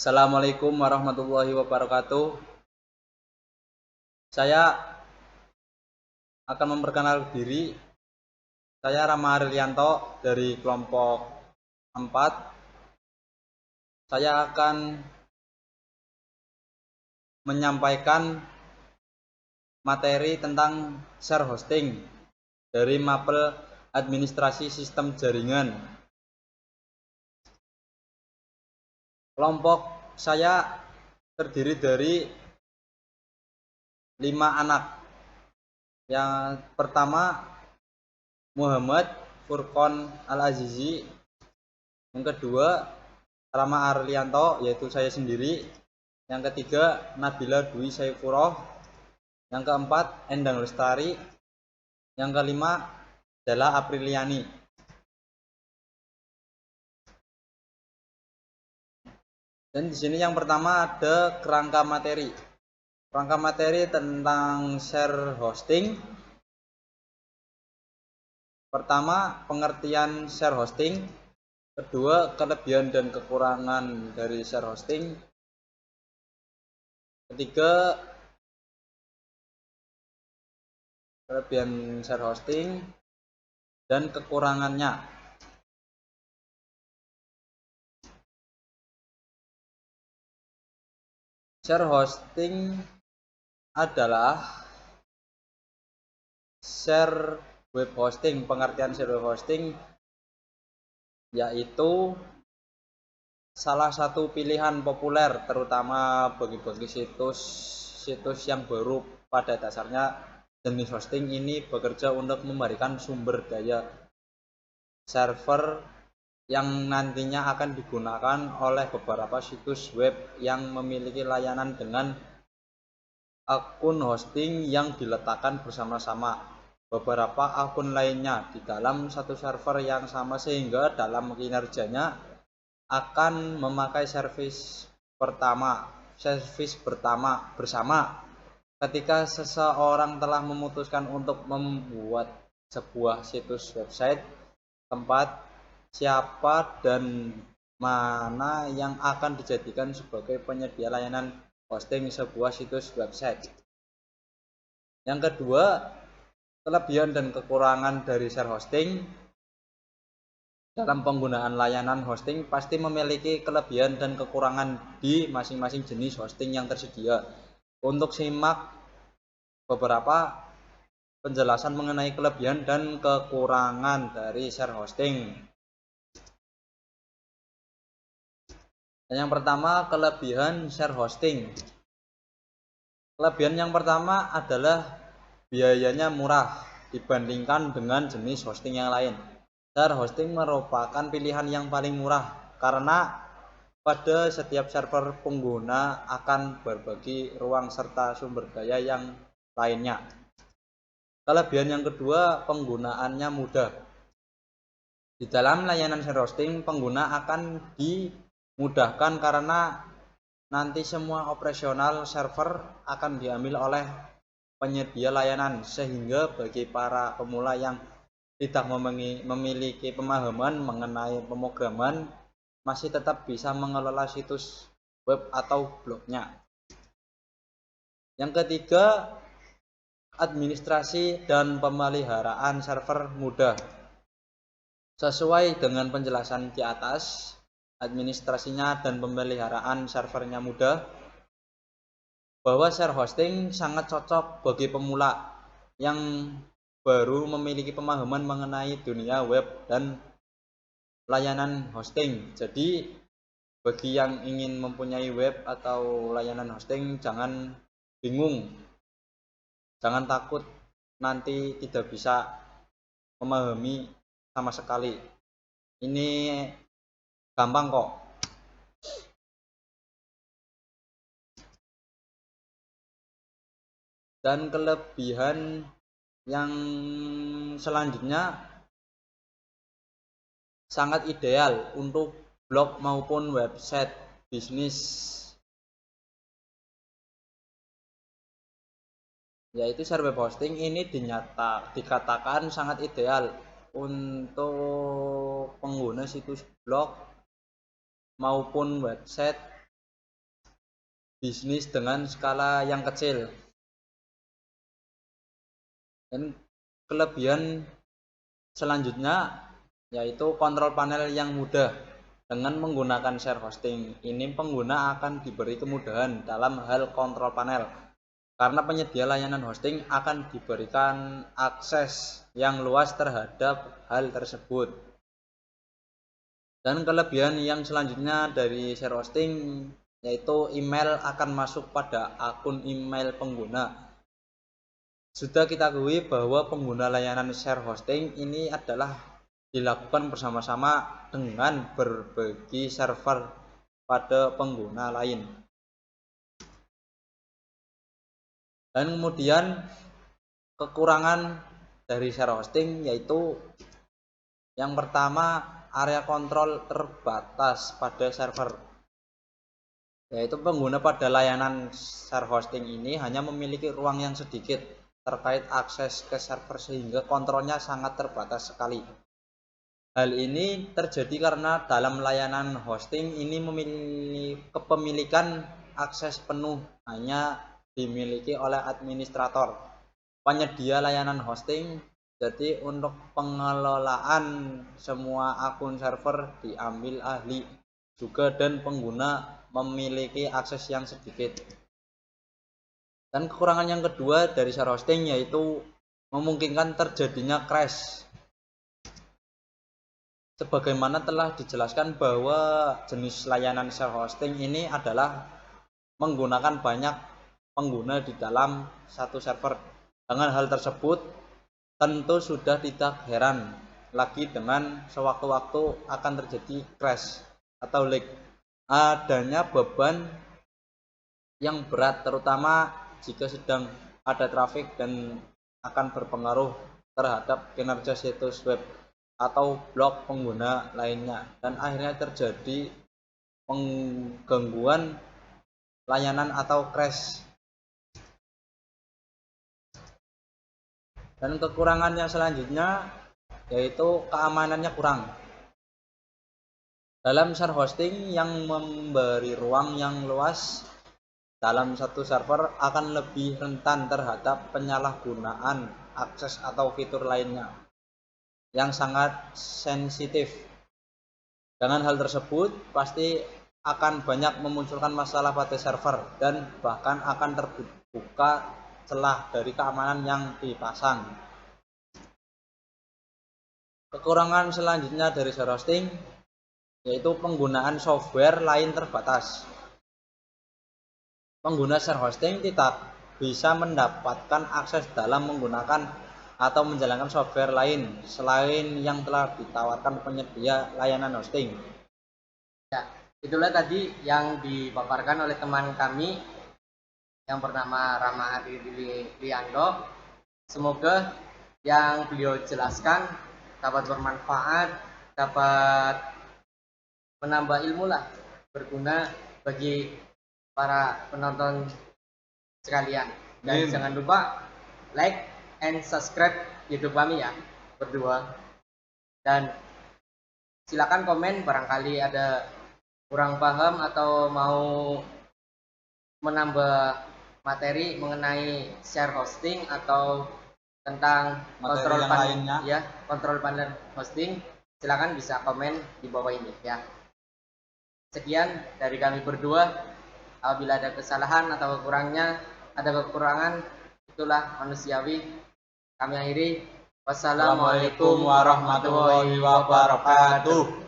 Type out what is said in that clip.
Assalamualaikum warahmatullahi wabarakatuh. Saya akan memperkenalkan diri. Saya Rama Arilianto dari kelompok 4. Saya akan menyampaikan materi tentang share hosting dari mapel administrasi sistem jaringan. Kelompok saya terdiri dari 5 anak. Yang pertama Muhammad Furqon Al-Azizi. Yang kedua Rama Arlianto, yaitu saya sendiri. Yang ketiga Nabila Dwi Saifurroh. Yang keempat Endang Lestari. Yang kelima Della Apriliani. Dan di sini yang pertama ada kerangka materi. Kerangka materi tentang share hosting. Pertama, pengertian share hosting. Kedua, kelebihan dan kekurangan dari share hosting. Ketiga, kelebihan share hosting dan kekurangannya. Share hosting adalah share web hosting. Pengertian share web hosting yaitu salah satu pilihan populer terutama bagi situs yang baru. Pada dasarnya jenis hosting ini bekerja untuk memberikan sumber daya server yang nantinya akan digunakan oleh beberapa situs web yang memiliki layanan dengan akun hosting yang diletakkan bersama-sama beberapa akun lainnya di dalam satu server yang sama, sehingga dalam kinerjanya akan memakai servis bersama. Ketika seseorang telah memutuskan untuk membuat sebuah situs website, tempat siapa dan mana yang akan dijadikan sebagai penyedia layanan hosting sebuah situs website. Yang kedua, kelebihan dan kekurangan dari share hosting. Dalam penggunaan layanan hosting pasti memiliki kelebihan dan kekurangan di masing-masing jenis hosting yang tersedia. Untuk simak beberapa penjelasan mengenai kelebihan dan kekurangan dari share hosting. Yang pertama, kelebihan share hosting. Kelebihan yang pertama adalah biayanya murah dibandingkan dengan jenis hosting yang lain. Share hosting merupakan pilihan yang paling murah karena pada setiap server pengguna akan berbagi ruang serta sumber daya yang lainnya. Kelebihan yang kedua, penggunaannya mudah. Di dalam layanan share hosting, pengguna akan dimudahkan karena nanti semua operasional server akan diambil oleh penyedia layanan, sehingga bagi para pemula yang tidak memiliki pemahaman mengenai pemrograman masih tetap bisa mengelola situs web atau blognya. Yang ketiga, administrasi dan pemeliharaan server mudah. Sesuai dengan penjelasan di atas, administrasinya dan pemeliharaan servernya mudah, bahwa share hosting sangat cocok bagi pemula yang baru memiliki pemahaman mengenai dunia web dan layanan hosting. Jadi bagi yang ingin mempunyai web atau layanan hosting, jangan bingung, jangan takut nanti tidak bisa memahami sama sekali. Ini gampang kok. Dan kelebihan yang selanjutnya sangat ideal untuk blog maupun website bisnis, yaitu share web hosting ini dikatakan sangat ideal untuk pengguna situs blog maupun website bisnis dengan skala yang kecil. Dan kelebihan selanjutnya yaitu kontrol panel yang mudah. Dengan menggunakan share hosting, ini pengguna akan diberi kemudahan dalam hal kontrol panel, karena penyedia layanan hosting akan diberikan akses yang luas terhadap hal tersebut. Dan kelebihan yang selanjutnya dari share hosting yaitu email akan masuk pada akun email pengguna. Sudah kita ketahui bahwa pengguna layanan share hosting ini adalah dilakukan bersama-sama dengan berbagi server pada pengguna lain. Dan kemudian kekurangan dari share hosting yaitu yang pertama, area kontrol terbatas pada server. Yaitu pengguna pada layanan share hosting ini hanya memiliki ruang yang sedikit terkait akses ke server sehingga kontrolnya sangat terbatas sekali. Hal ini terjadi karena dalam layanan hosting ini memiliki kepemilikan akses penuh hanya dimiliki oleh administrator, penyedia layanan hosting. Jadi untuk pengelolaan semua akun server diambil ahli juga dan pengguna memiliki akses yang sedikit. Dan kekurangan yang kedua dari share hosting yaitu memungkinkan terjadinya crash. Sebagaimana telah dijelaskan bahwa jenis layanan share hosting ini adalah menggunakan banyak pengguna di dalam satu server. Dengan hal tersebut, tentu sudah tidak heran lagi dengan sewaktu-waktu akan terjadi crash atau lag. Adanya beban yang berat terutama jika sedang ada traffic dan akan berpengaruh terhadap kinerja situs web atau blog pengguna lainnya, dan akhirnya terjadi penggangguan layanan atau crash. Dan kekurangan yang selanjutnya yaitu keamanannya kurang. Dalam share hosting yang memberi ruang yang luas dalam satu server akan lebih rentan terhadap penyalahgunaan akses atau fitur lainnya yang sangat sensitif. Dengan hal tersebut pasti akan banyak memunculkan masalah pada server dan bahkan akan terbuka celah dari keamanan yang dipasang. Kekurangan selanjutnya dari share hosting yaitu penggunaan software lain terbatas. Pengguna share hosting tidak bisa mendapatkan akses dalam menggunakan atau menjalankan software lain selain yang telah ditawarkan penyedia layanan hosting. Ya, itulah tadi yang dipaparkan oleh teman kami yang bernama Rama Riando. Semoga yang beliau jelaskan dapat bermanfaat, dapat menambah ilmu lah, berguna bagi para penonton sekalian. Dan jangan lupa like and subscribe YouTube kami ya berdua, dan silakan komen barangkali ada kurang paham atau mau menambah materi mengenai share hosting atau tentang kontrol panel ya, kontrol panel hosting. Silakan bisa komen di bawah ini ya. Sekian dari kami berdua. Apabila ada kesalahan atau ada kekurangan, itulah manusiawi. Kami akhiri. Wassalamualaikum warahmatullahi wabarakatuh.